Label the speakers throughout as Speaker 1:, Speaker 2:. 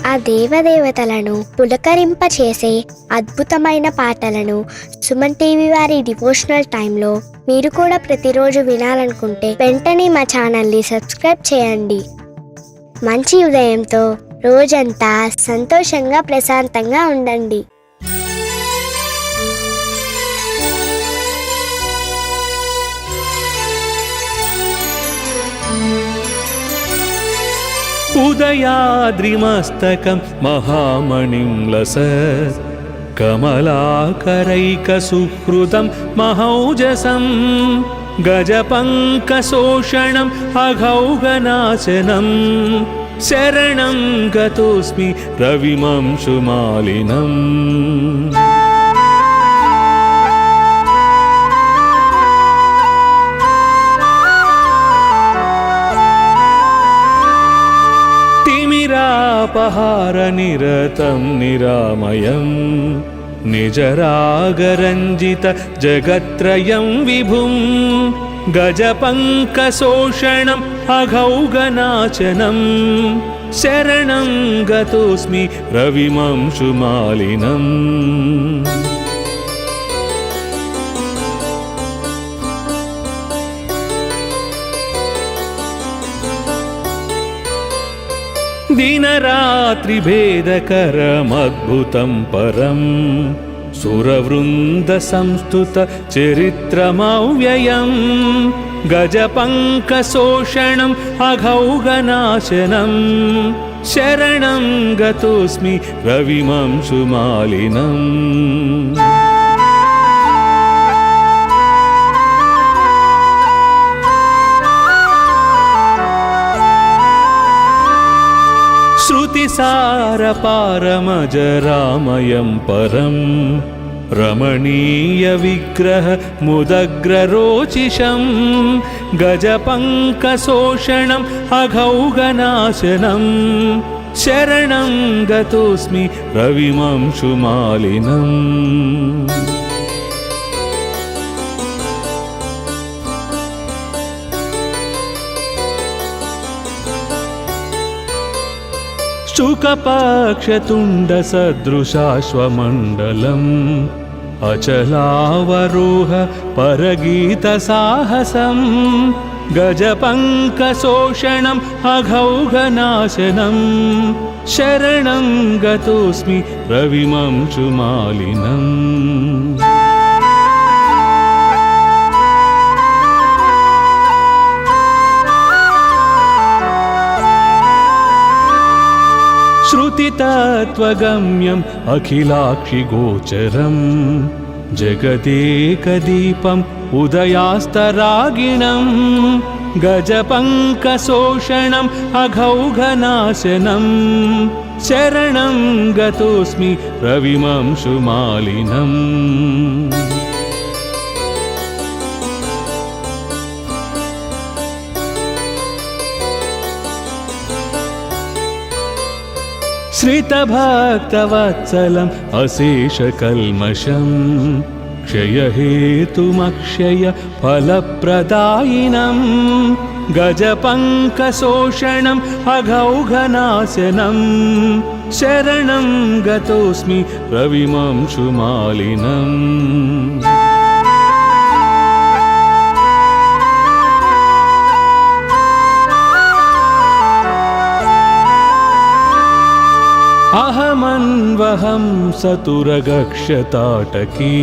Speaker 1: ఆ దేవదేవతలను పులకరింపచేసే అద్భుతమైన పాటలను సుమన్ టీవీ వారి డివోషనల్ టైంలో మీరు కూడా ప్రతిరోజు వినాలనుకుంటే వెంటనే మా ఛానల్ని సబ్స్క్రైబ్ చేయండి. మంచి ఉదయంతో రోజంతా సంతోషంగా ప్రశాంతంగా ఉండండి.
Speaker 2: ఉదయాద్రిమస్తకం మహామణిం లసత్ కమలాకరైకసుహృదం మహౌజసం గజపంకశోషణం అఘౌగనాశనం శరణం గతోస్మి రవిమంశుమాలినం. తిమిరాపహారనిరతం నిరామయం నిజరాగరంజిత జగత్రయం విభుం గజపంకశోషణం అఘౌగనాశనం శరణం గతోస్మి రవిమంశుమాలినం. దినరాత్రిభేదకరమద్భుతం పరం సురవృంద సంస్తుత చరిత్రమవ్యయం గజపంకశోషణం అఘౌగనాశనం శరణం గతోస్మి రవిమంశుమాలినం. श्रुतिसारपारमजरामयं परं रमणीय विग्रह मुदग्ररोचिषं गजपंकशोषणं अघौगनाशनं शरणं गतोस्मि रविमंशुमालिनम्. शुकपक्षतुण्डसदृशाश्वमण्डलम् अचलावरोह परगीतसाहसं गजपंकशोषणम् अघौगनाशनं शरणं गतोस्मि रविमंशुमालिनम्. श्रुतितत्त्वगम्यम् अखिलाक्षिगोचरम् जगदेकदीपम् उदयास्तरागिणम् गजपंकशोषणम् अघौगनाशनं शरणं गतोस्मि रविमंशुमालिनम्. श्रितभक्तवत्सलम् अशेषकल्मषम् क्षयहेतुमक्षय फलप्रदायिनं गजपंकशोषणम् अघौगनाशनं शरणं गतोस्मि रविमंशुमालिनम्. अहमन्वहं सतुरगक्षताटकी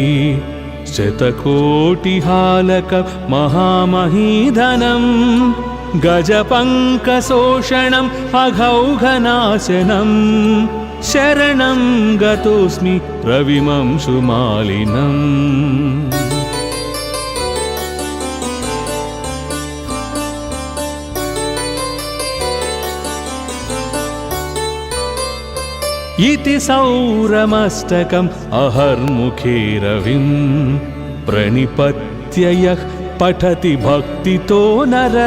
Speaker 2: शतकोटिहालक महामहीधनं गजपंकशोषणम् अघौगनाशनं शरणं गतोस्मि रविमंशुमालिनम्. इति सौरमस्तकम् अहर्मुखे रविं प्रणिपत्य यः पठति भक्तितो नर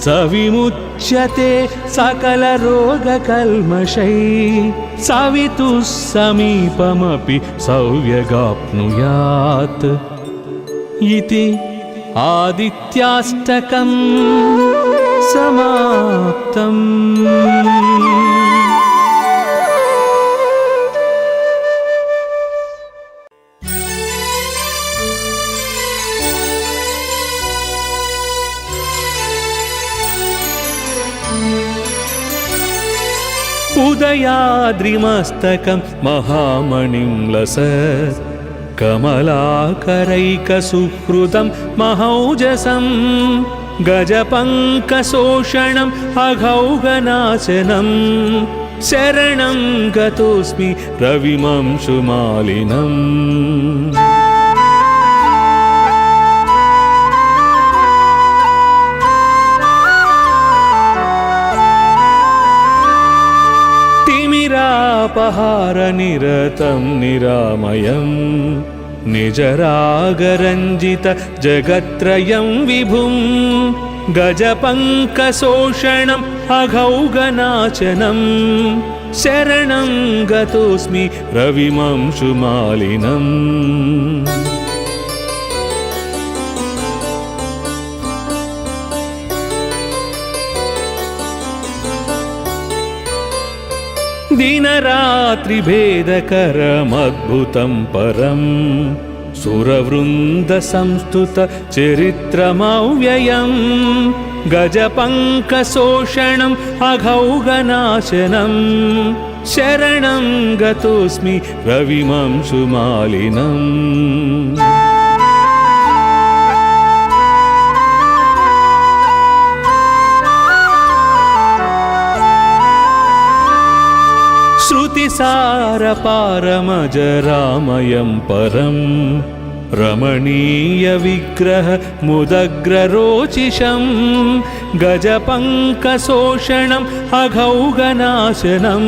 Speaker 2: स विमुच्यते सकलरोगकल्मषैः सवितुः समीपमपि सौव्यगाप्नुयात् इति आदित्याष्टकम् समाप्तम्. उदयाद्रिमस्तकं महामणिं लसत् कमलाकरैकसुहृदं महौजसं गजपङ्कशोषणम् अघौघनाशनं शरणं गतोऽस्मि रविमंशुमालिनम्। तिमिरापहारनिरतं निरामयं निजरागरञ्जित जगत्त्रयं विभुं गजपङ्कशोषणम् अघौघनाशनं शरणं गतोऽस्मि रविमंशुमालिनम्। दिनरात्रिभेदकरमद्भुतं परं सुरवृन्दसंस्तुतचरित्रमव्ययं गजपङ्कशोषणम् अघौघनाशनं शरणं गतोऽस्मि रविमंशुमालिनम्। श्रुतिसारपारमजरामयं परं रमणीयविग्रह मुदग्ररोचिषं गजपङ्कशोषणम् अघौघनाशनं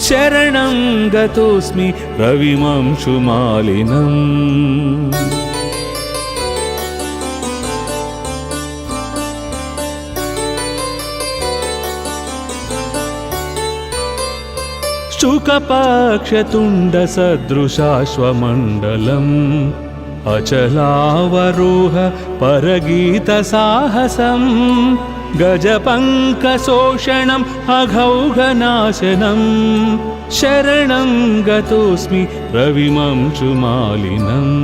Speaker 2: शरणं गतोऽस्मि रविमंशुमालिनम्। शुकपक्षतुण्डसदृशाश्वमण्डलम् अचलावरोह परगीतसाहसं गजपङ्कशोषणम् अघौघनाशनं शरणं गतोऽस्मि रविमंशुमालिनम्।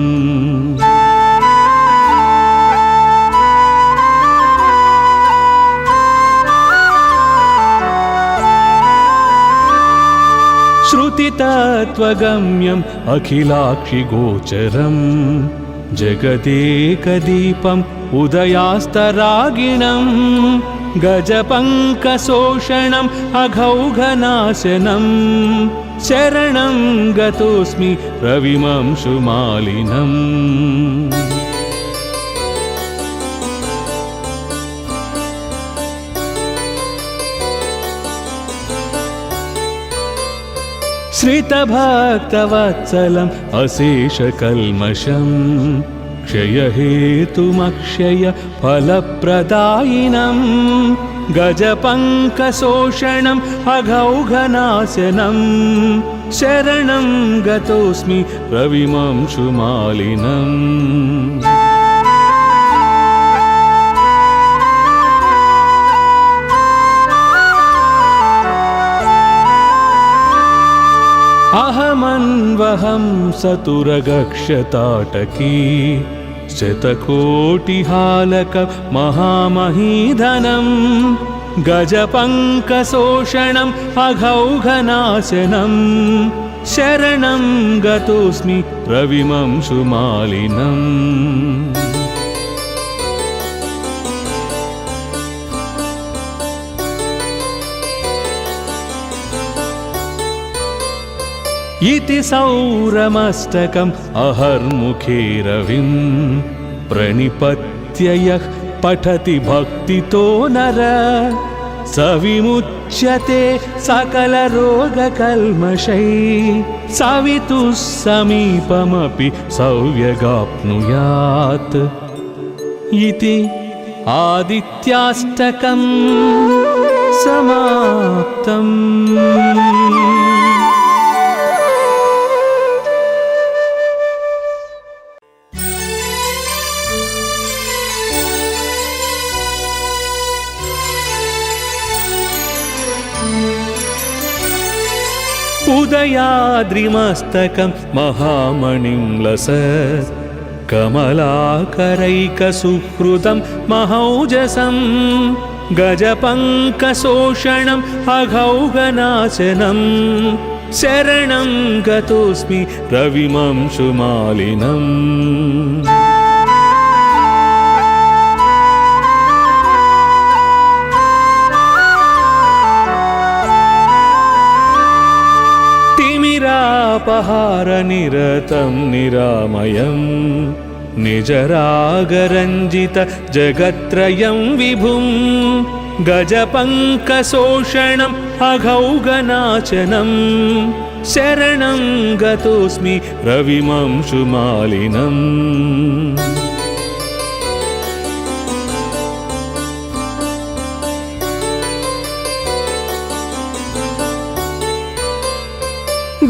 Speaker 2: श्रुतितत्त्वगम्यम् अखिलाक्षिगोचरं जगदेकदीपम् उदयास्तरागिणं गजपङ्कशोषणम् अघौघनाशनं शरणं गतोऽस्मि रविमंशुमालिनम्। श्रितभक्तवत्सलम् अशेषकल्मषं क्षयहेतुमक्षय फलप्रदायिनं गजपङ्कशोषणम् अघौघनाशनं शरणं गतोऽस्मि रविमंशुमालिनम्। अहमन्वहं सतुरगक्षताटकी शतकोटिहालक महामहीधनं गजपङ्कशोषणम् अघौघनाशनं शरणं गतोऽस्मि रविमंशुमालिनम्। इति सौरमस्तकम् अहर्मुखे रविं प्रणिपत्य यः पठति भक्तितो नर स विमुच्यते सकलरोगकल्मषैः सवितुः समीपमपि सौव्यगाप्नुयात् इति आदित्याष्टकम् समाप्तम्। उदयाद्रिमस्तकं महामणिं लसत् कमलाकरैकसुहृदं महौजसं गजपङ्कशोषणम् अघौघनाशनं शरणं गतोऽस्मि रविमंशुमालिनम् तिमिरापहारनिरतं निरामयम् निजरागरञ्जित जगत्त्रयं विभुं गजपङ्कशोषणम् अघौघनाशनं शरणं गतोऽस्मि रविमंशुमालिनम्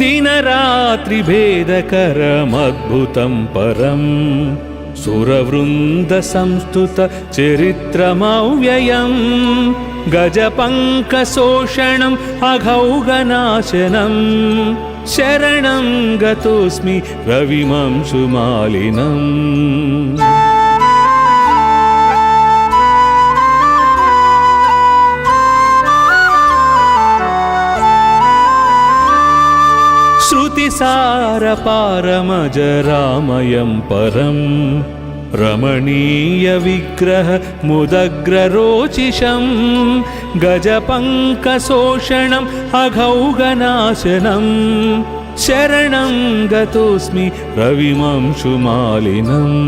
Speaker 2: दिनरात्रिभेदकरमद्भुतं परं सुरवृन्दसंस्तुत चरित्रमव्ययं गजपङ्कशोषणम् अघौघनाशनं शरणं गतोऽस्मि रविमंशुमालिनम् श्रुतिसारपारमजरामयं परं रमणीयविग्रह मुदग्ररोचिषं गजपङ्कशोषणम् अघौघनाशनं शरणं गतोऽस्मि रविमंशुमालिनम्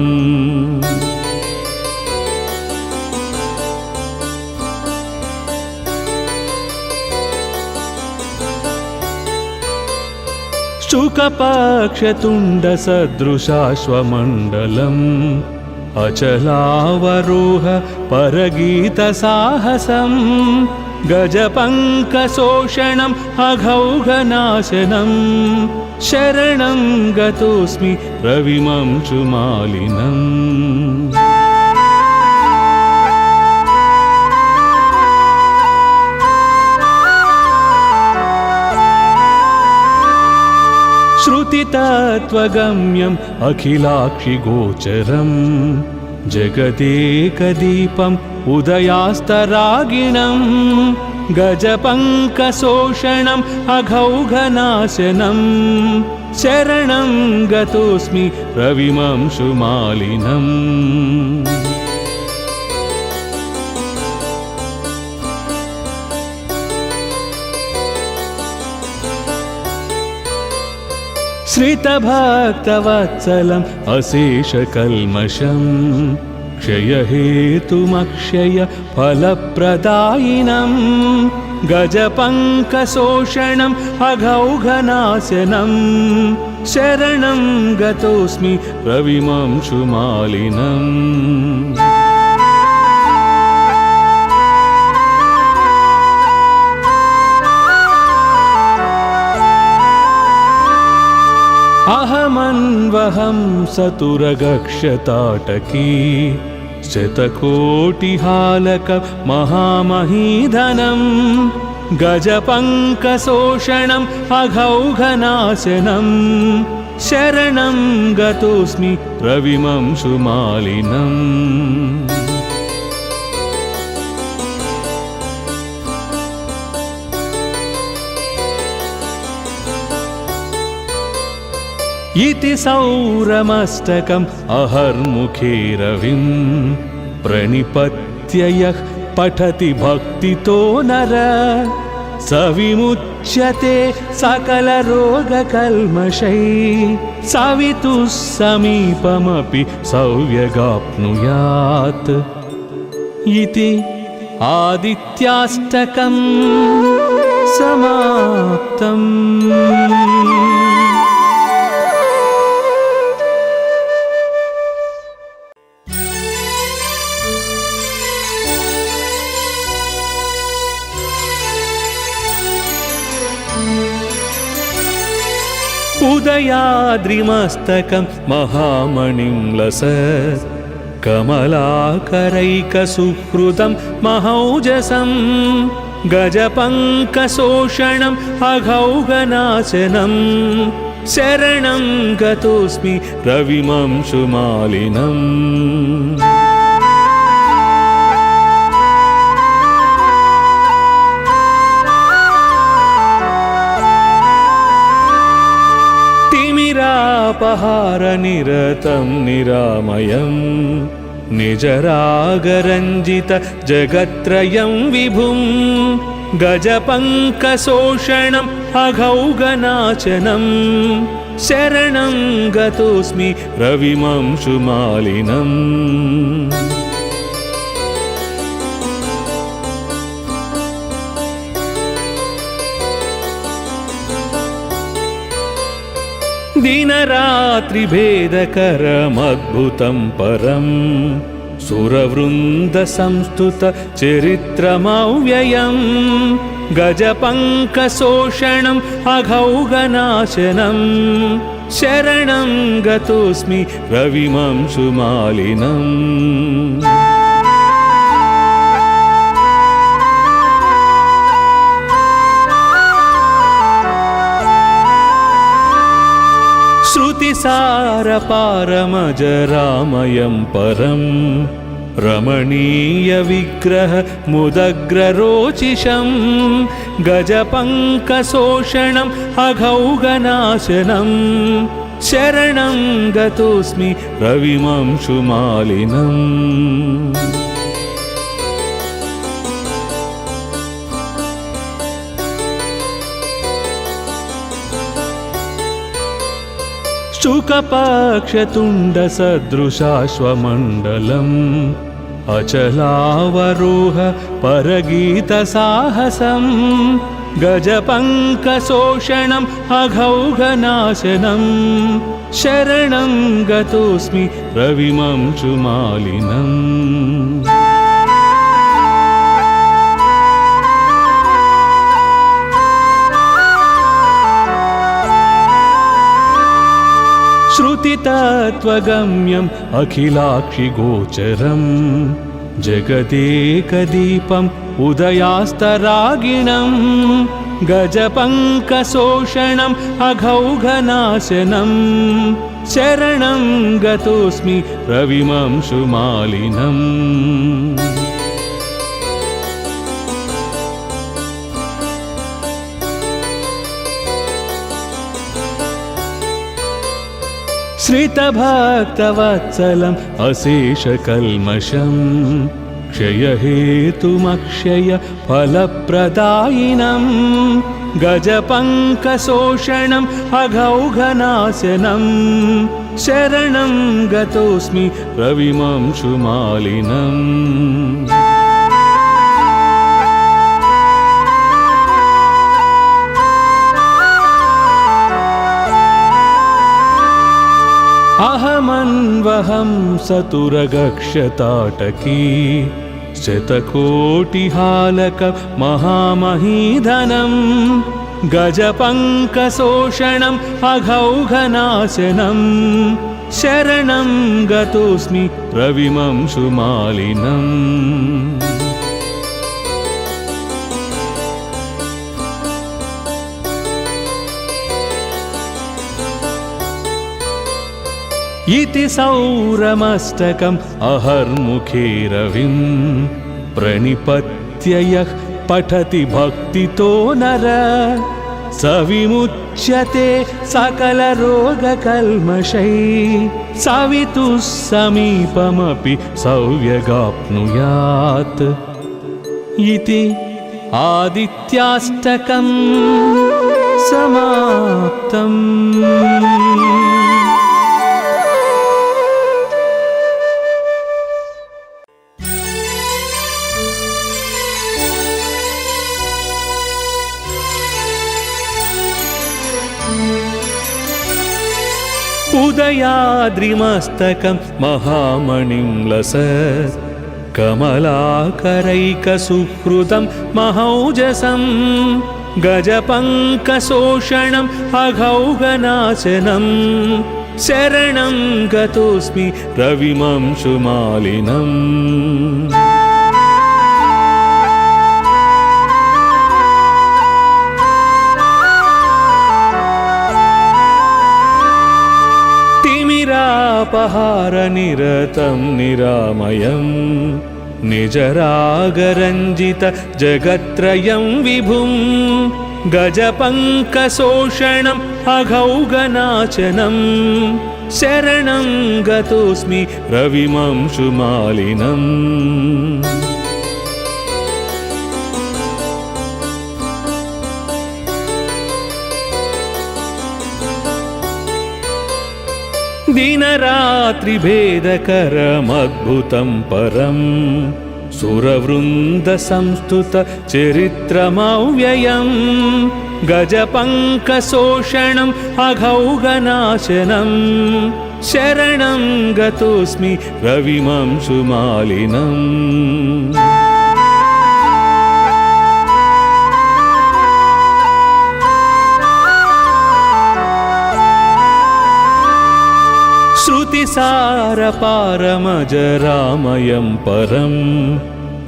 Speaker 2: शुकपक्षतुण्डसदृशाश्वमण्डलम् अचलावरोह परगीतसाहसं गजपङ्कशोषणम् अघौघनाशनं शरणं गतोऽस्मि रविमंशुमालिनम् श्रुतितत्त्वगम्यम् अखिलाक्षिगोचरं जगदेकदीपम् उदयास्तरागिणं गजपङ्कशोषणम् अघौघनाशनं शरणं गतोऽस्मि रविमंशुमालिनम् श्रितभक्तवत्सलम् अशेषकल्मषं क्षयहेतुमक्षय फलप्रदायिनं गजपङ्कशोषणम् अघौघनाशनं शरणं गतोऽस्मि रविमंशुमालिनम् अहमन्वहं सतुरगक्षताटकी शतकोटिहालक महामहीधनं गजपङ्कशोषणम् अघौघनाशनं शरणं गतोऽस्मि रविमंशुमालिनम् इति सौरमस्तकम् अहर्मुखे रविं प्रणिपत्य यः पठति भक्तितो नर स विमुच्यते सकलरोगकल्मषैः सवितुः समीपमपि सौव्यगाप्नुयात् इति आदित्याष्टकम् समाप्तम्। उदयाद्रिमस्तकं महामणिं लसत् कमलाकरैकसुहृदं महौजसं गजपङ्कशोषणम् अघौघनाशनं शरणं गतोऽस्मि रविमंशुमालिनम्। तिमिरापहारनिरतं निरामयं निजरागरञ्जित जगत्त्रयं विभुं गजपङ्कशोषणम् अघौगनाशनं शरणं गतोऽस्मि रविमंशुमालिनम्। दिनरात्रिभेदकरमद्भुतं परं सुरवृन्दसंस्तुतचरित्रमव्ययं गजपङ्कशोषणम् अघौगनाशनं शरणं गतोऽस्मि रविमंशुमालिनम्। श्रुतिसारपारमजरामयं परं रमणीयविग्रहमुदग्ररोचिषं गजपङ्कशोषणम् अघौगनाशनं शरणं गतोऽस्मि रविमंशुमालिनम्। शुकपक्षतुण्डसदृशाश्वमण्डलम् अचलावरोह परगीतसाहसं गजपङ्कशोषणम् अघौगनाशनं शरणं गतोऽस्मि रविमंशुमालिनम्। श्रुतितत्त्वगम्यम् अखिलाक्षिगोचरं जगदेकदीपम् उदयास्तरागिणं गजपङ्कशोषणम् अघौगनाशनं शरणं गतोऽस्मि रविमंशुमालिनम्। श्रितभक्तवत्सलम् अशेषकल्मषं क्षयहेतुमक्षय फलप्रदायिनं गजपङ्कशोषणम् अघौगनाशनं शरणं गतोऽस्मि रविमंशुमालिनम्। अहमन्वहं सतुरगक्षताटकी शतकोटिहालक महामहीधनं गजपङ्कशोषणम् अघौगनाशनं शरणं गतोऽस्मि रविमंशुमालिनम्। इति सौरमस्तकम् अहर्मुखे रविं प्रणिपत्य यः पठति भक्तितो नर स विमुच्यते सकलरोगकल्मषैः सवितुः समीपमपि सौव्यगाप्नुयात्। इति आदित्याष्टकम् समाप्तम्। उदयाद्रिमस्तकं महामणिं लसत् कमलाकरैकसुहृदं महौजसं गजपङ्कशोषणम् अघौगनाशनं शरणं गतोऽस्मि रविमंशुमालिनम्। तिमिरापहारनिरतं निरामयं निजरागरञ्जित जगत्त्रयं विभुं गजपङ्कशोषणम् अघौगनाशनम् शरणं गतोऽस्मि रविमंशुमालिनम् दिनरात्रिभेदकरमद्भुतं परम् सुरवृन्दसंस्तुतचरित्रमव्ययम् गजपङ्कशोषणम् अघौगनाशनम् शरणं गतोऽस्मि रविमंशुमालिनम् श्रुतिसारपारमजरामयं परं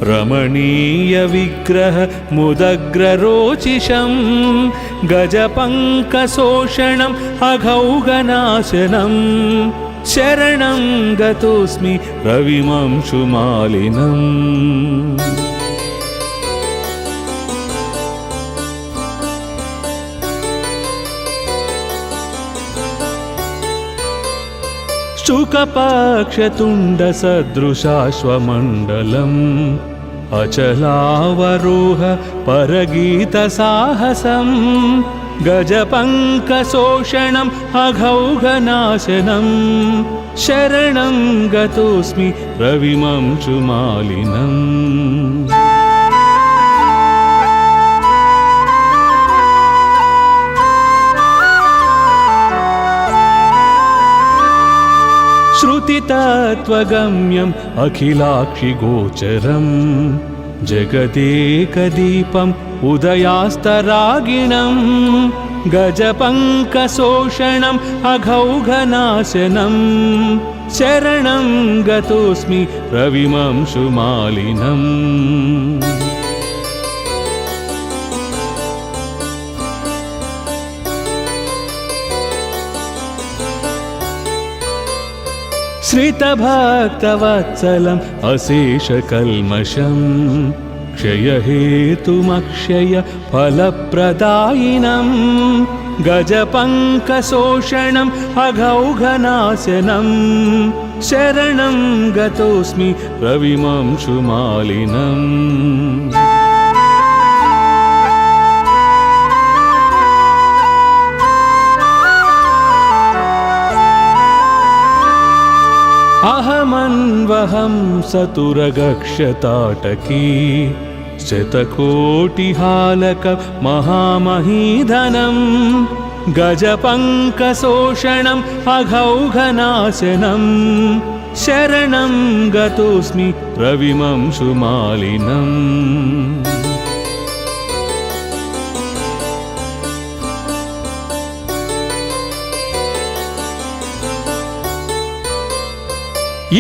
Speaker 2: रमणीयविग्रहमुदग्ररोचिषं गजपङ्कशोषणम् अघौगनाशनं शरणं गतोऽस्मि रविमंशुमालिनम् शुकपक्षतुण्डसदृशाश्वमण्डलम् अचलावरोह परगीतसाहसम् गजपङ्कशोषणम् अघौगनाशनम् शरणं गतोऽस्मि रविमंशुमालिनम् श्रुतितत्त्वगम्यम् अखिलाक्षिगोचरम् जगदेकदीपम् उदयास्तरागिणम् गजपङ्कशोषणम् अघौगनाशनम् शरणं गतोऽस्मि रविमंशुमालिनम् श्रितभक्तवत्सलम् अशेषकल्मषम् क्षयहेतुमक्षय फलप्रदायिनम् गजपङ्कशोषणम् अघौगनाशनम् शरणं गतोऽस्मि रविमंशुमालिनम् अहमन्वहं सतुरगक्षताटकी शतकोटिहालक महामहीधनं गजपङ्कशोषणम् अघौगनाशनं शरणं गतोऽस्मि रविमंशुमालिनम्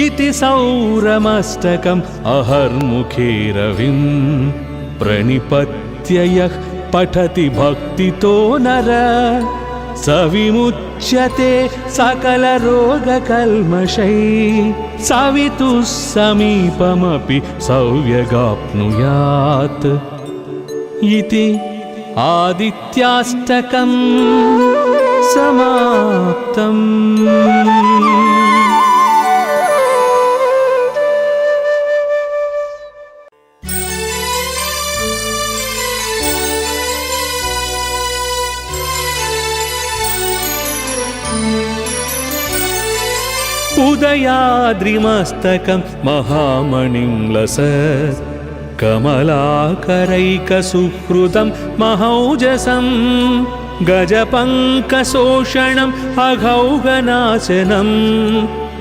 Speaker 2: इति सौरमष्टकम् अहर्मुखे रविं प्रणिपत्य यः पठति भक्तितो नर स विमुच्यते सकलरोगकल्मषैः सवितुः समीपमपि सौव्यगाप्नुयात् इति आदित्याष्टकम् समाप्तम्। उदयाद्रिमस्तकं महामणिं लसत् कमलाकरैकसुहृदं महौजसं गजपङ्कशोषणम् अघौगनाशनं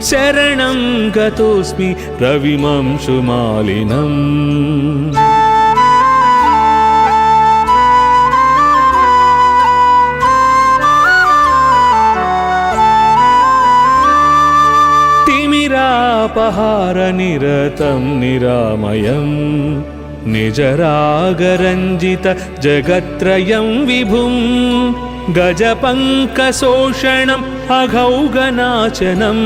Speaker 2: शरणं गतोऽस्मि रविमंशुमालिनम् अपहारनिरतं निरामयं निजरागरञ्जित जगत्त्रयं विभुं गजपङ्कशोषणम् अघौगनाशनं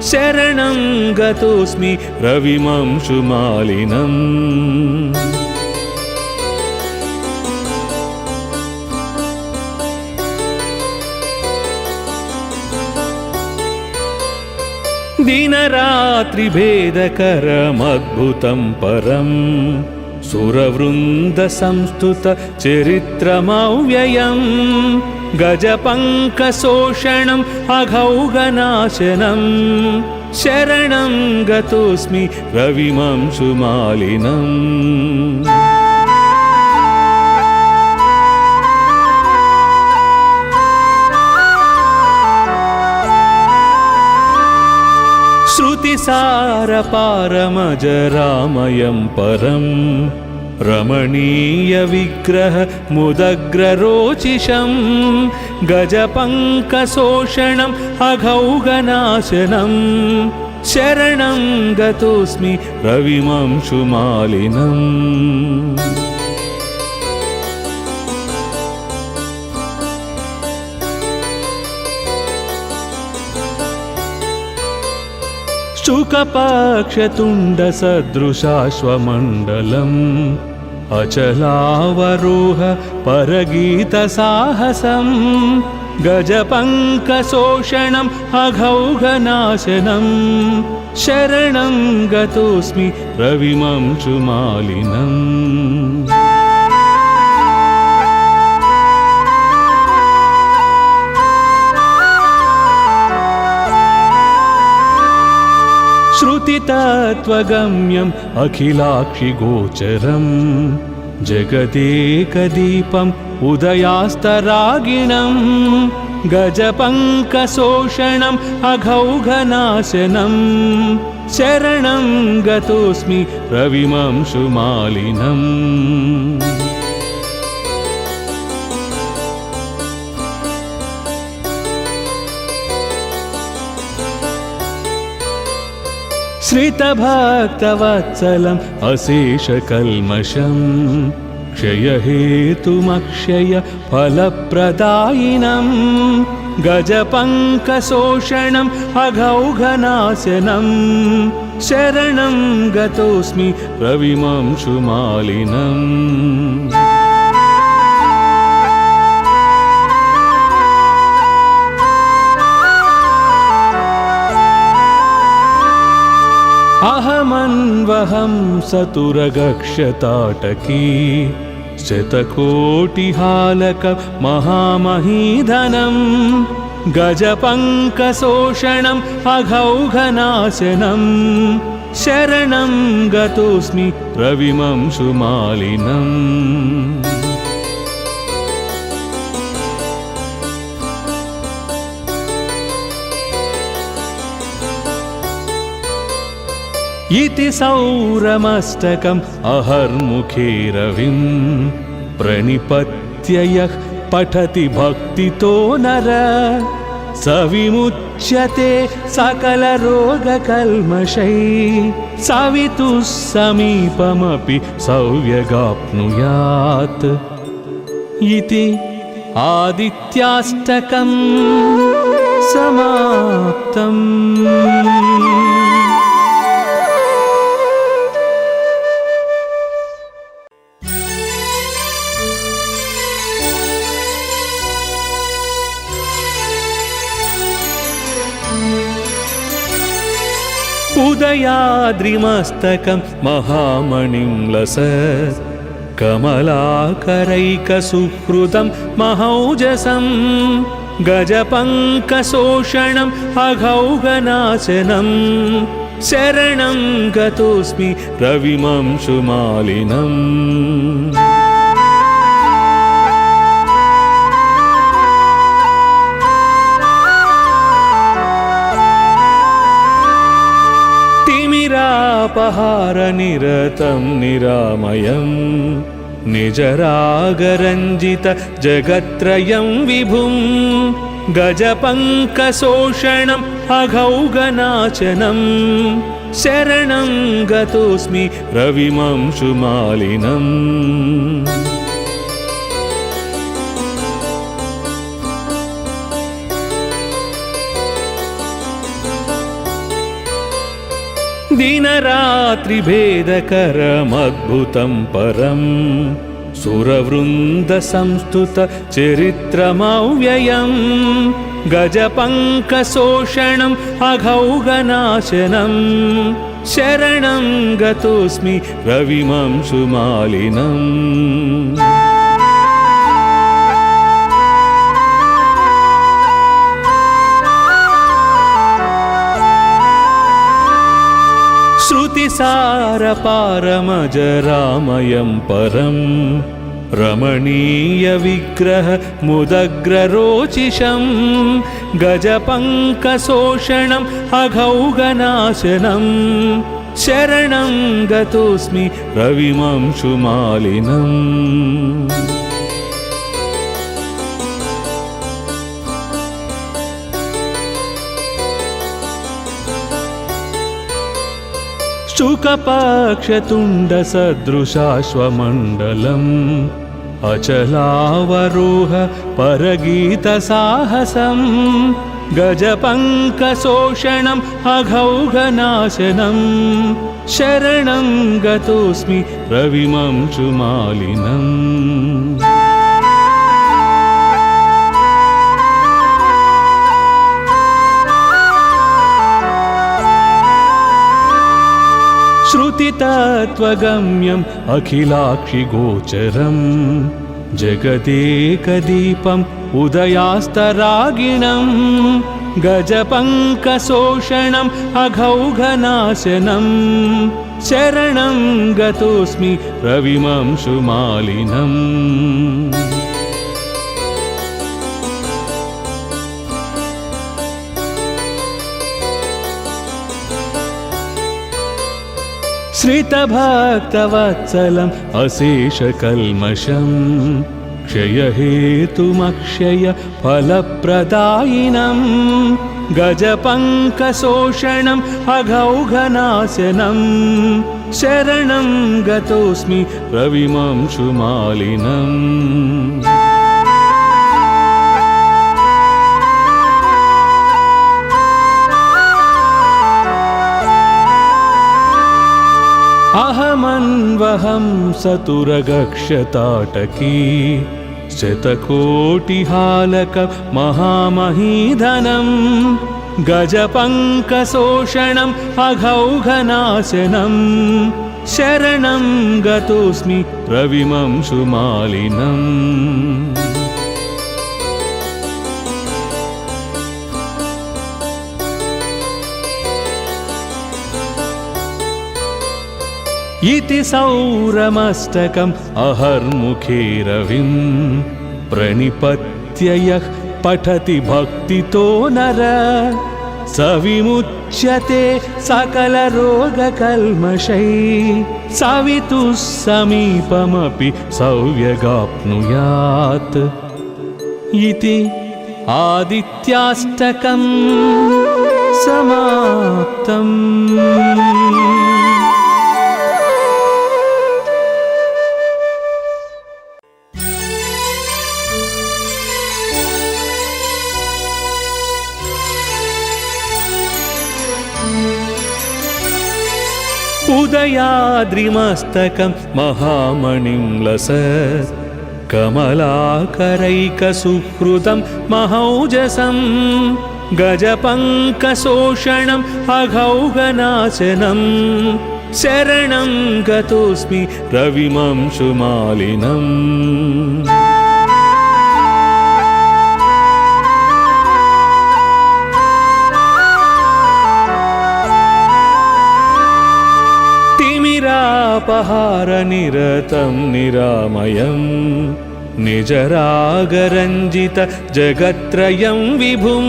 Speaker 2: शरणं गतोऽस्मि रविमंशुमालिनम्। दिनरात्रिभेदकरमद्भुतं परं सुरवृन्दसंस्तुतचरित्रमव्ययं गजपङ्कशोषणम् अघौघनाशनं शरणं गतोऽस्मि रविमंशुमालिनम्। श्रुतिसारपारमजरामयं परं रमणीयविग्रहमुदग्ररोचिषं गजपङ्कशोषणम् अघौघनाशनं शरणं गतोऽस्मि रविमंशुमालिनम्। शुकपक्षतुण्डसदृशाश्वमण्डलम् अचलावरोह परगीतसाहसं गजपङ्कशोषणम् अघौघनाशनं शरणं गतोऽस्मि रविमंशुमालिनम्। श्रुतितत्त्वगम्यम् अखिलाक्षिगोचरं जगदेकदीपम् उदयास्तरागिणं गजपङ्कशोषणम् अघौघनाशनं शरणं गतोऽस्मि रविमंशुमालिनम्। श्रितभक्तवत्सलम् अशेषकल्मषम् क्षयहेतुमक्षय फलप्रदायिनं गजपङ्कशोषणम् अघौघनाशनं शरणं गतोऽस्मि रविमंशुमालिनम्। अहमन्वहं सतुरगक्षताटकी शतकोटिहालक महामहीधनं गजपङ्कशोषणम् अघौघनाशनं शरणं गतोऽस्मि रविमंशुमालिनम्। इति सौरमस्तकम् अहर्मुखे रविं प्रणिपत्य यः पठति भक्तितो नर स विमुच्यते सकलरोगकल्मषैः सवितुः समीपमपि सौव्यगाप्नुयात् इति आदित्याष्टकं समाप्तम्। उदयाद्रिमस्तकं महामणिं लसत् कमलाकरैकसुहृदं महौजसं गजपङ्कशोषणम् अघौघनाशनं शरणं गतोऽस्मि रविमंशुमालिनम्। तिमिरापहारनिरतं निरामयं निजरागरञ्जित जगत्त्रयं विभुं गजपङ्कशोषणम् अघौघनाशनं शरणं गतोऽस्मि रविमंशुमालिनम्। दिनरात्रिभेदकरमद्भुतं परं सुरवृन्दसंस्तुतचरित्रमव्ययम् गजपङ्कशोषणम् अघौघनाशनम् शरणं गतोऽस्मि रविमंशुमालिनम्। श्रुतिसारपारमजरामयं परं रमणीयविग्रह मुदग्ररोचिषं गजपङ्कशोषणम् अघौघनाशनं शरणं गतोऽस्मि रविमंशुमालिनम्। शुकपक्षतुण्डसदृशाश्वमण्डलम् अचलावरोह परगीतसाहसं गजपङ्कशोषणम् अघौघनाशनं शरणं गतोऽस्मि रविमंशुमालिनम्। श्रुतितत्त्वगम्यम् अखिलाक्षिगोचरम् जगदेकदीपम् उदयास्तरागिणम् गजपङ्कशोषणम् अघौघनाशनं शरणं गतोऽस्मि रविमंशुमालिनम्। श्रितभक्तवत्सलम् अशेषकल्मषम् क्षयहेतुमक्षय फलप्रदायिनं गजपङ्कशोषणम् अघौघनाशनं शरणं गतोऽस्मि रविमंशुमालिनम्। अहमन्वहं सतुरगक्षताटकी शतकोटिहालक महामहीधनं गजपङ्कशोषणम् अघौघनाशनं शरणं गतोऽस्मि रविमंशुमालिनम्। इति सौरमस्तकम् अहर्मुखे रविं प्रणिपत्य यः पठति भक्तितो नर स विमुच्यते सकलरोगकल्मषैः सवितुः समीपमपि सौव्यगाप्नुयात् इति आदित्याष्टकम् समाप्तम्। उदयाद्रिमस्तकं महामणिं लसत् कमलाकरैकसुहृदं महौजसं गजपङ्कशोषणम् अघौघनाशनं शरणं गतोऽस्मि रविमंशुमालिनम्। तिमिरापहारनिरतं निरामयं निजरागरञ्जित जगत्त्रयं विभुं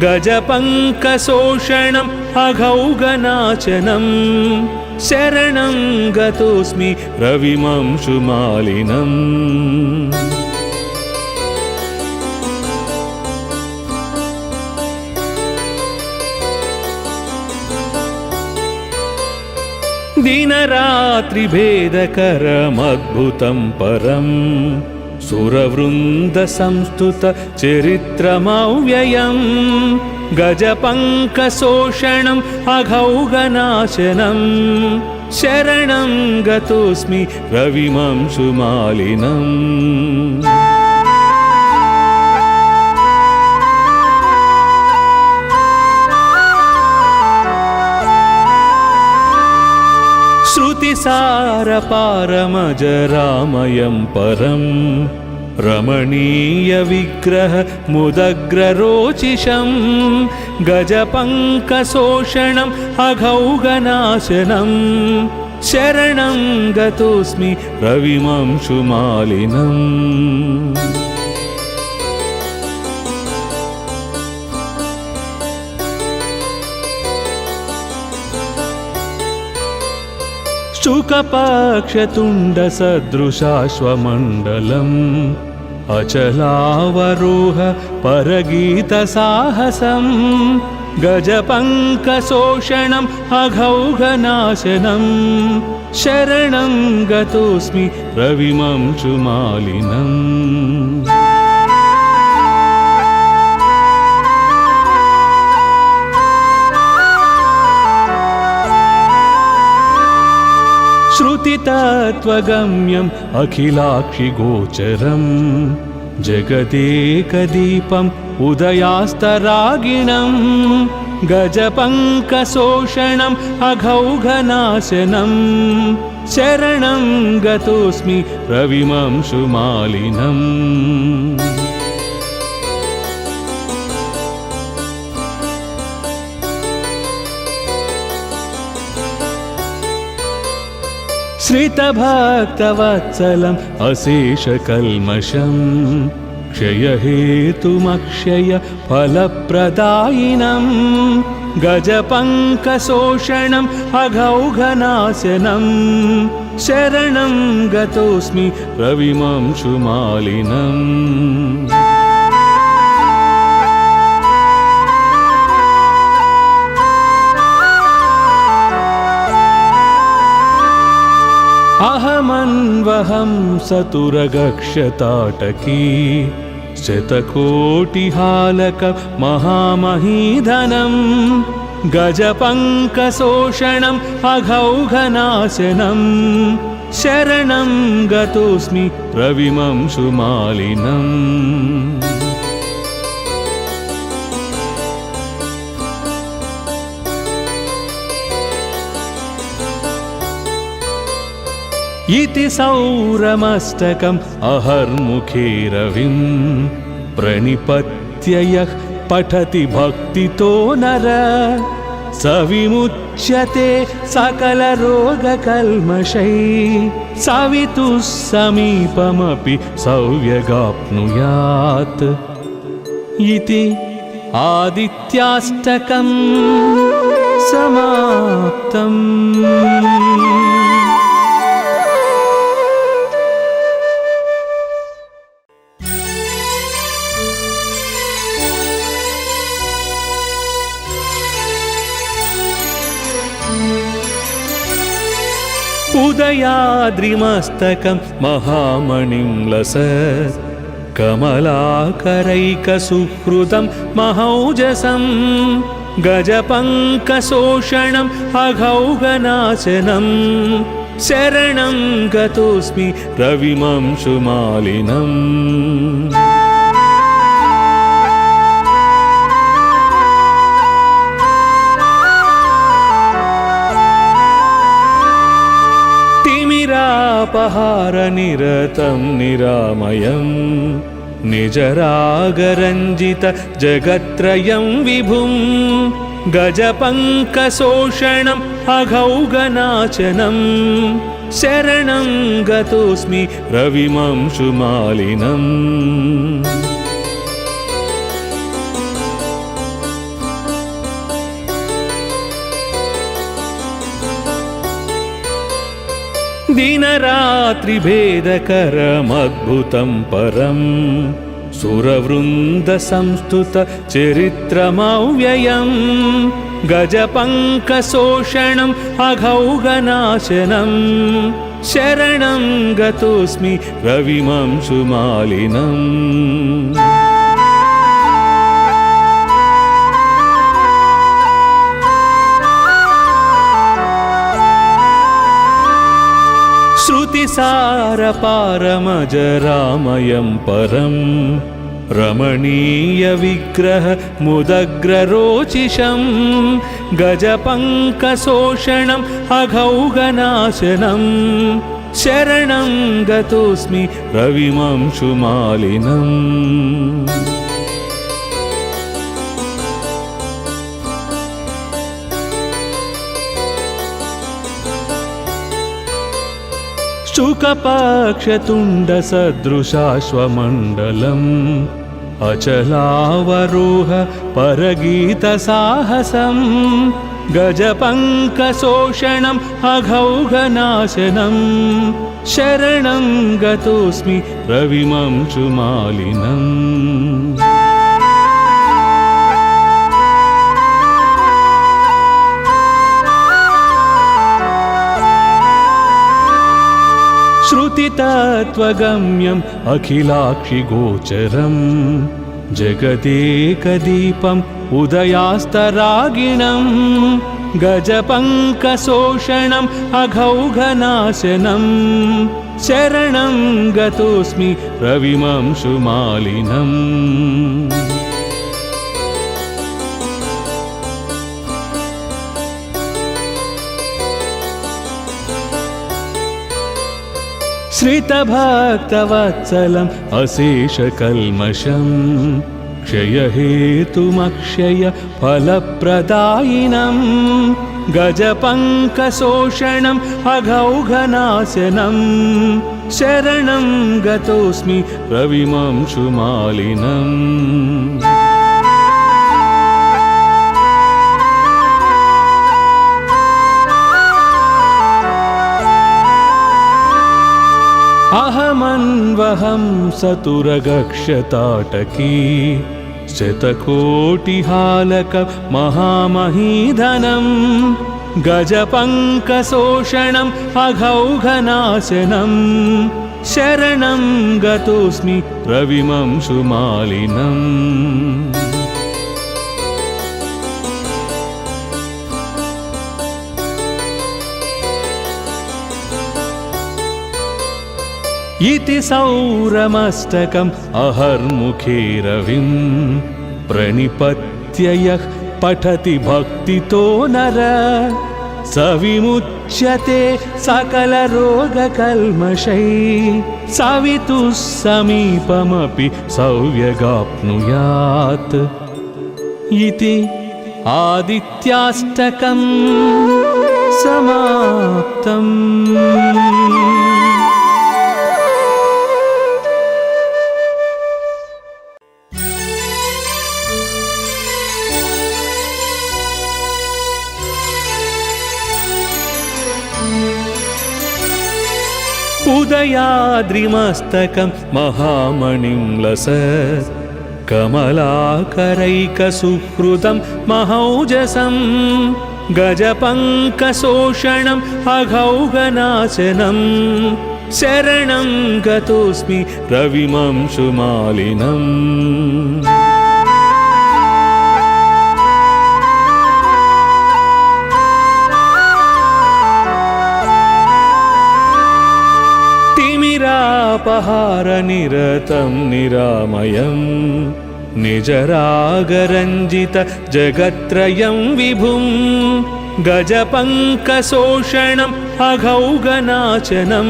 Speaker 2: गजपङ्कशोषणम् अघौघनाशनं शरणं गतोऽस्मि रविमंशुमालिनम्। दिनरात्रिभेदकरमद्भुतं परं सुरवृन्दसंस्तुतचरित्रमव्ययं गजपङ्कशोषणम् अघौघनाशनं శరణం గతోస్మి రవిమంశుమాలినం. श्रुतिसारपारमजरामयं परं रमणीय विग्रह मुदग्ररोचिषं गजपङ्कशोषणम् अघौगनाशनं शरणं गतोऽस्मि रविमंशुमालिनम्. शुकपक्षतुण्डसदृशाश्वमण्डलम् अचलावरोह परगीतसाहसं गजपङ्कशोषणम् अघौघनाशनं शरणं गतोऽस्मि रविमंशुमालिनम्. श्रुतितत्त्वगम्यम् अखिलाक्षिगोचरं जगदेकदीपम् उदयास्तरागिणं गजपङ्कशोषणम् अघौघनाशनं शरणं गतोऽस्मि रविमंशुमालिनम्. श्रितभक्तवत्सलम् अशेषकल्मषं क्षयहेतुमक्षय फलप्रदायिनं गजपङ्कशोषणम् अघौघनाशनं शरणं गतोऽस्मि रविमंशुमालिनम्. अहमन्वहं सतुरगक्षताटकी शतकोटिहालक महामहीधनं गजपङ्कशोषणम् अघौघनाशनं शरणं गतोऽस्मि रविमंशुमालिनम्. इति सौरमस्तकम् अहर्मुखे रविं प्रणिपत्य यः पठति भक्तितो नर स विमुच्यते सकलरोगकल्मषैः सवितुः समीपमपि सौव्यगाप्नुयात्. इति आदित्याष्टकम् समाप्तम्. उदयाद्रिमस्तकं महामणिं लसत् कमलाकरैकसुहृदं महौजसं गजपङ्कशोषणम् अघौघनाशनं शरणं गतोऽस्मि रविमंशुमालिनम्. तिमिरापहारनिरतं निरामयं निजरागरञ्जित जगत्त्रयं विभुं गजपङ्कशोषणम् अघौघनाशनं शरणं गतोऽस्मि रविमंशुमालिनम्. दिनरात्रिभेदकरमद्भुतं परं सुरवृन्दसंस्तुत चरित्रमव्ययं गजपङ्कशोषणम् अघौघनाशनं शरणं गतोऽस्मि रविमंशुमालिनम्. श्रुतिसारपारमजरामयं परं रमणीयविग्रह मुदग्ररोचिषं गजपङ्कशोषणम् अघौघनाशनं शरणं गतोऽस्मि रविमंशुमालिनम्। शुकपक्षतुण्डसदृशाश्वमण्डलम् अचलावरोह परगीतसाहसं गजपङ्कशोषणम् अघौघनाशनं शरणं गतोऽस्मि रविमंशुमालिनम्। श्रुतितत्त्वगम्यम् अखिलाक्षिगोचरम् जगदेकदीपम् उदयास्तरागिणम् गजपङ्कशोषणम् अघौघनाशनं शरणं गतोऽस्मि रविमंशुमालिनम्। श्रितभक्तवत्सलम् अशेषकल्मषं क्षयहेतुमक्षय फलप्रदायिनं गजपङ्कशोषणम् अघौघनाशनं शरणं गतोऽस्मि रविमंशुमालिनम्। अहमन्वहं सतुरगक्षताटकी शतकोटिहालक महामहीधनं गजपङ्कशोषणम् अघौघनाशनं शरणं गतोऽस्मि रविमंशुमालिनम्। इति सौरमस्तकम् अहर्मुखे रविं प्रणिपत्य यः पठति भक्तितो नर स विमुच्यते सकलरोगकल्मषैः सवितुः समीपमपि सौव्यगाप्नुयात्। इति आदित्याष्टकम् समाप्तम्। उदयाद्रिमस्तकं महामणिं लसत् कमलाकरैकसुहृदं महौजसं गजपङ्कशोषणम् अघौघनाशनं शरणं गतोऽस्मि रविमंशुमालिनम्। तिमिरापहारनिरतं निरामयं निजरागरञ्जित जगत्त्रयं विभुं गजपङ्कशोषणम् अघौघनाशनं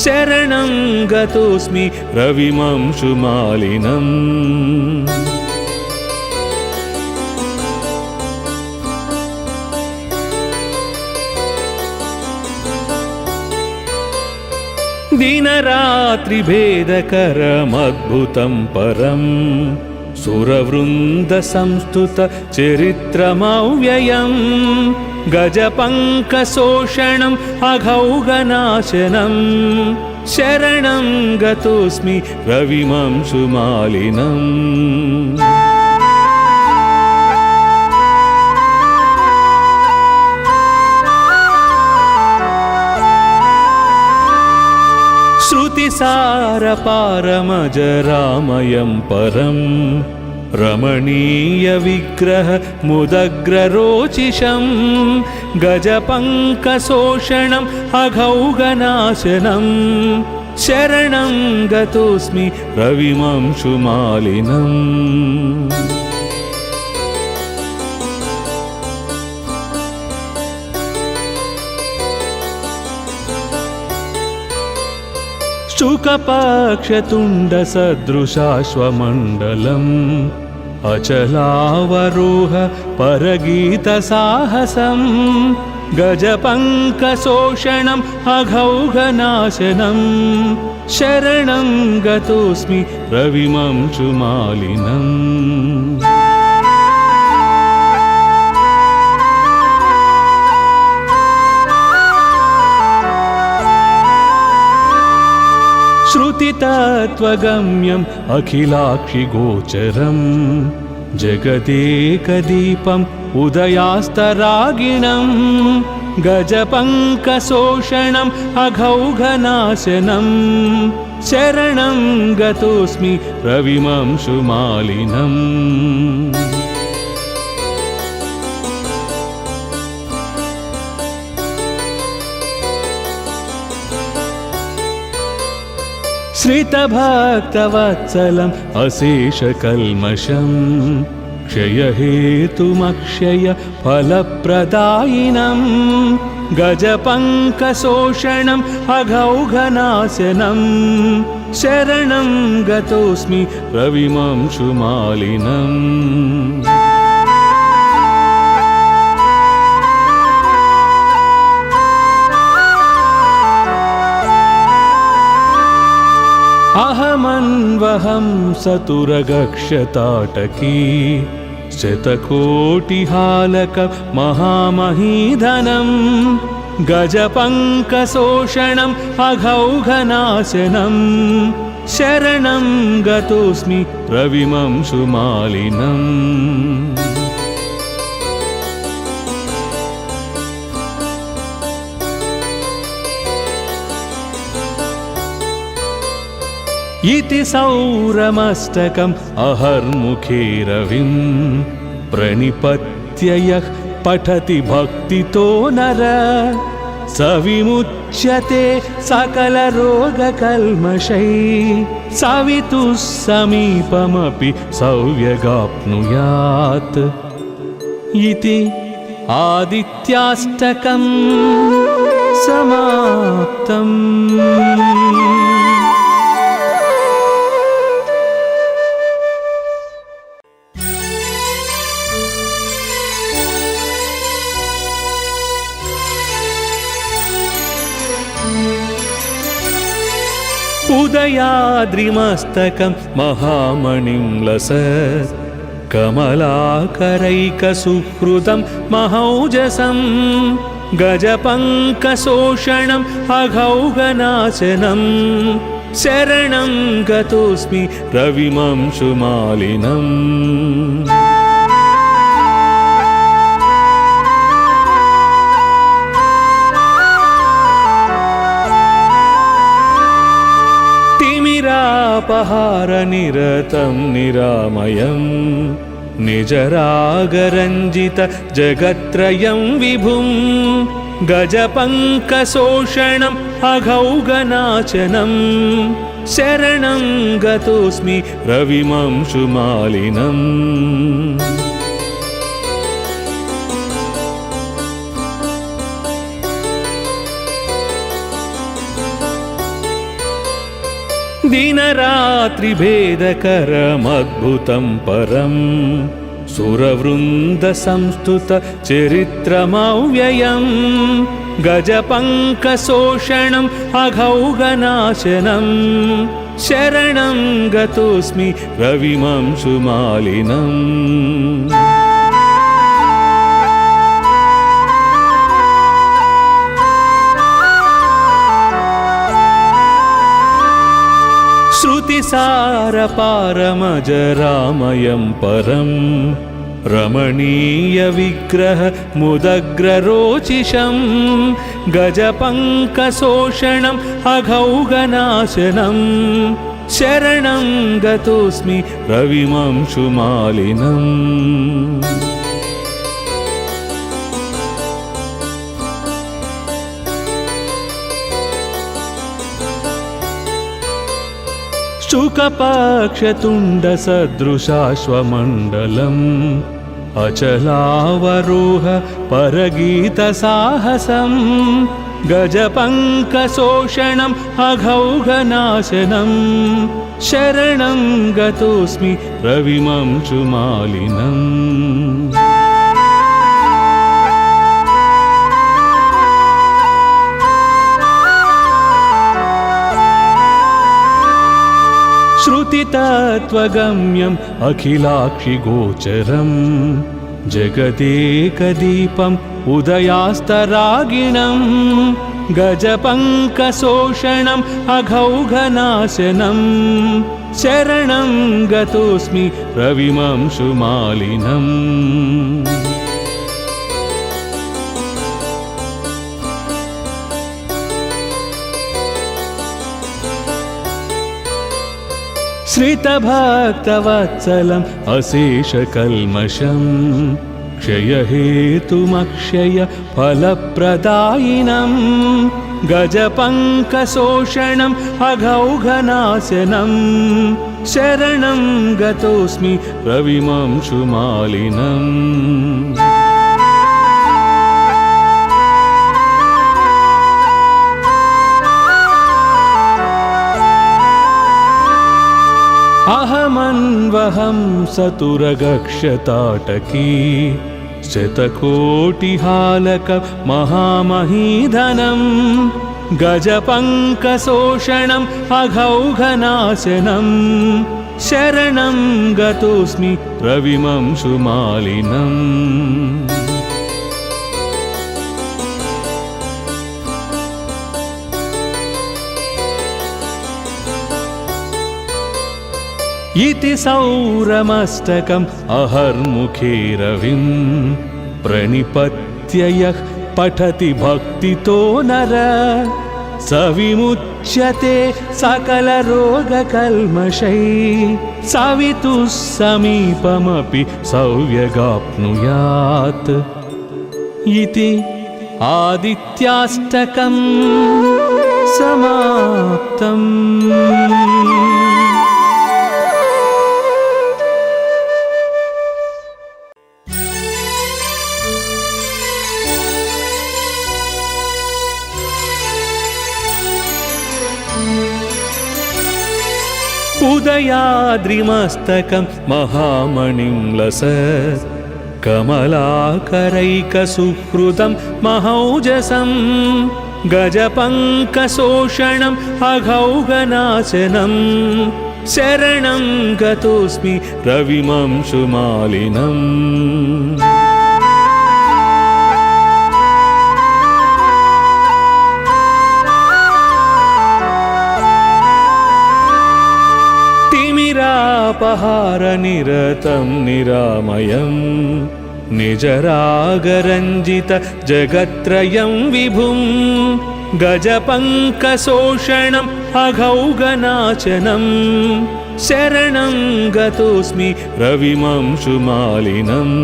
Speaker 2: शरणं गतोऽस्मि रविमंशुमालिनम्। दिनरात्रिभेदकरमद्भुतं परं सुरवृन्दसंस्तुत चरित्रमव्ययं गजपङ्कशोषणम् अघौघनाशनं शरणं गतोऽस्मि रविमंशुमालिनम्। श्रुतिसारपारमजरामयं परं रमणीयविग्रह मुदग्ररोचिषं गजपङ्कशोषणम् अघौघनाशनं शरणं गतोऽस्मि रविमंशुमालिनम्। शुकपक्षतुण्डसदृशाश्वमण्डलम् अचलावरोह परगीतसाहसं गजपङ्कशोषणम् अघौघनाशनं शरणं गतोऽस्मि रविमंशुमालिनम्। श्रुतितत्त्वगम्यम् अखिलाक्षिगोचरम् जगदेकदीपम् उदयास्तरागिणम् गजपङ्कशोषणम् अघौघनाशनं शरणं गतोऽस्मि रविमंशुमालिनम्। श्रितभक्तवत्सलम् अशेषकल्मषं क्षयहेतुमक्षय फलप्रदायिनं गजपङ्कशोषणम् अघौघनाशनं शरणं गतोऽस्मि रविमंशुमालिनम्। अहमन्वहं सतुरगक्षताटकी शतकोटिहालक महामहीधनं गजपङ्कशोषणम् अघौघनाशनं शरणं गतोऽस्मि रविमंशुमालिनम्। इति सौरमस्तकम् अहर्मुखे रविं प्रणिपत्य यः पठति भक्तितो नर स विमुच्यते सकलरोगकल्मषैः सवितुः समीपमपि सौव्यगाप्नुयात्। इति आदित्याष्टकम् समाप्तम्। उदयाद्रिमस्तकं महामणिं लसत् कमलाकरैकसुहृदं महौजसं गजपङ्कशोषणम् अघौघनाशनं शरणं गतोऽस्मि रविमंशुमालिनम्। तिमिरापहारनिरतं निरामयं निजरागरञ्जित जगत्त्रयं विभुं गजपङ्कशोषणम् अघौघनाशनं शरणं गतोऽस्मि रविमंशुमालिनम्। दिनरात्रिभेदकरमद्भुतं परं सुरवृन्दसंस्तुतचरित्रमव्ययं गजपङ्कशोषणम् अघौघनाशनं शरणं गतोऽस्मि रविमंशुमालिनम्। श्रुतिसारपारमजरामयं परं रमणीयविग्रह मुदग्ररोचिषं गजपङ्कशोषणम् अघौघनाशनं శరణం గతోస్మి రవిమంశుమాలినం. शुकपक्षतुण्डसदृशाश्वमण्डलम् अचलावरोह परगीतसाहसम् गजपङ्कशोषणम् अघौघनाशनम् शरणं गतोऽस्मि रविमंशुमालिनम्. श्रुतितत्त्वगम्यम् अखिलाक्षिगोचरम् जगदेकदीपम् उदयास्तरागिणम् गजपङ्कशोषणम् अघौघनाशनम् शरणं गतोऽस्मि रविमंशुमालिनम्. श्रितभक्तवत्सलम् अशेषकल्मषम् क्षयहेतुमक्षय फलप्रदायिनम् गजपङ्कशोषणम् अघौघनाशनम् शरणं गतोऽस्मि रविमंशुमालिनम्. अहमन्वहं सतुरगक्षताटकी शतकोटिहालक महामहीधनं गजपङ्कशोषणम् अघौघनाशनम् शरणं गतोऽस्मि रविमंशुमालिनम्. इति सौरमस्तकम् अहर्मुखे रविं प्रणिपत्य यः पठति भक्तितो नर स विमुच्यते सकलरोगकल्मषैः सवितुः समीपमपि सौव्यगाप्नुयात्. इति आदित्याष्टकं समाप्तम्. उदयाद्रिमस्तकं महामणिं लसत् कमलाकरैकसुहृदं महौजसं गजपङ्कशोषणम् अघौघनाशनं शरणं गतोऽस्मि रविमंशुमालिनम्. तिमिरापहारनिरतं निरामयं निजरागरञ्जित जगत्त्रयं विभुं गजपङ्कशोषणम् अघौघनाशनं शरणं गतोऽस्मि रविमंशुमालिनम्.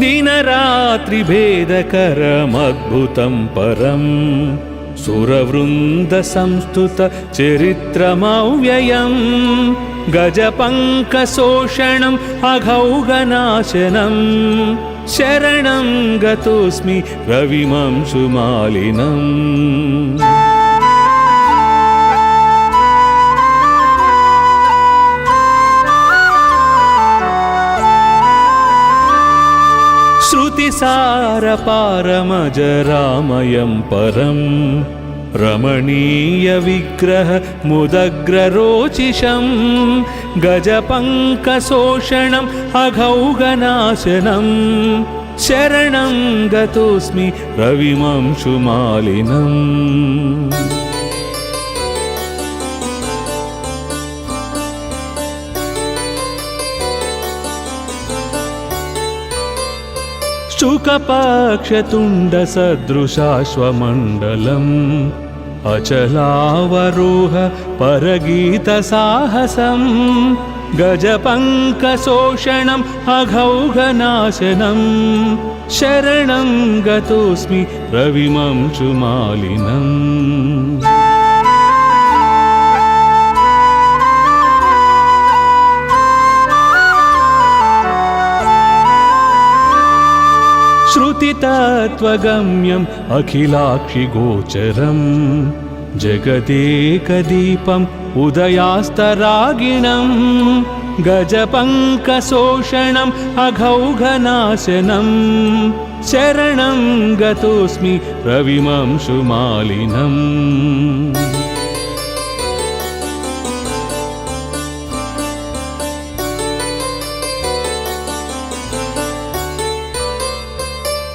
Speaker 2: दिनरात्रिभेदकरमद्भुतं परं सुरवृन्दसंस्तुत चरित्रमव्ययं गजपङ्कशोषणम् अघौघनाशनं शरणं गतोऽस्मि रविमंशुमालिनम्. श्रुतिसारपारमजरामयं परं रमणीयविग्रह मुदग्ररोचिषं गजपङ्कशोषणम् अघौघनाशनं शरणं गतोऽस्मि रविमंशुमालिनम्. शुकपक्षतुण्डसदृशाश्वमण्डलम् अचलावरोह परगीतसाहसम् गजपङ्कशोषणम् अघौघनाशनम् शरणं गतोऽस्मि रविमंशुमालिनम्। श्रुतितत्त्वगम्यम् अखिलाक्षिगोचरम् जगदेकदीपम् उदयास्तरागिणम् गजपङ्कशोषणम् अघौघनाशनम् शरणं गतोऽस्मि रविमंशुमालिनम्।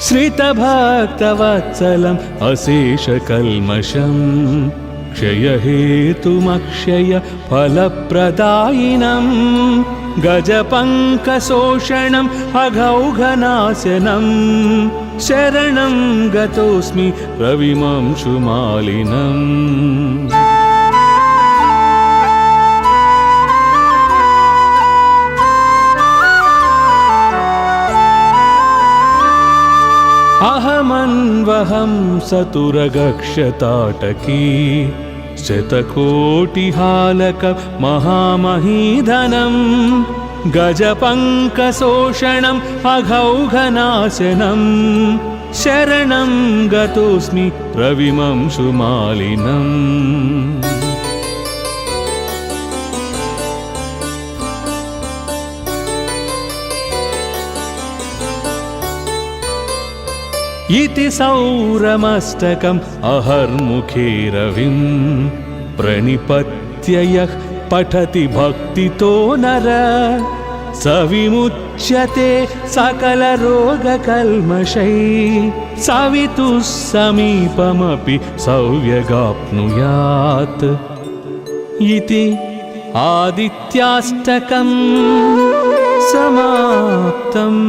Speaker 2: श्रितभक्तवत्सलम् अशेषकल्मषम् क्षयहेतुमक्षय फलप्रदायिनम् गजपङ्कशोषणम् अघौघनाशनम् शरणं गतोऽस्मि रविमंशुमालिनम्। अहमन्वहं सतुरगक्षताटकी शतकोटिहालक महामहीधनं गजपङ्कशोषणम् अघौघनाशनम् शरणं गतोऽस्मि रविमंशुमालिनम्। इति सौरमस्तकम् अहर्मुखे रविं प्रणिपत्य यः पठति भक्तितो नर स विमुच्यते सकलरोगकल्मषैः सवितुः समीपमपि सौव्यगाप्नुयात् इति आदित्याष्टकम् समाप्तम्।